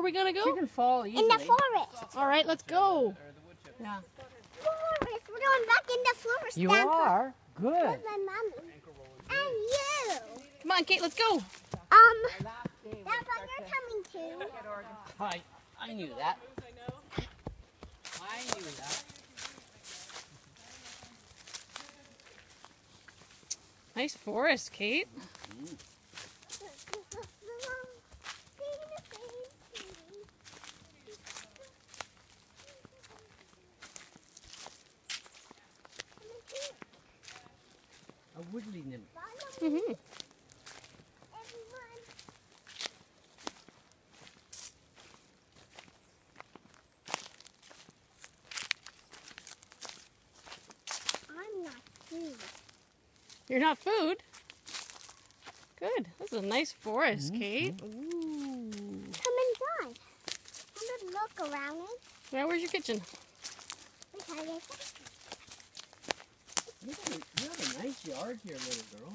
we gonna She go? can fall easily. In the forest. All right, let's go. Yeah. Forest. We're going back in the forest. You Grandpa. are? Good. With my mommy. And you. Come on, Kate, let's go. That's what you're coming to. I knew that. I knew that. Nice forest, Kate. A woodly nymph. Mm-hmm. I'm not food. You're not food? Good. This is a nice forest, Kate. Ooh. Come inside. Come and look around it. Now, where's your kitchen? Okay. You have a nice yard here, little girl.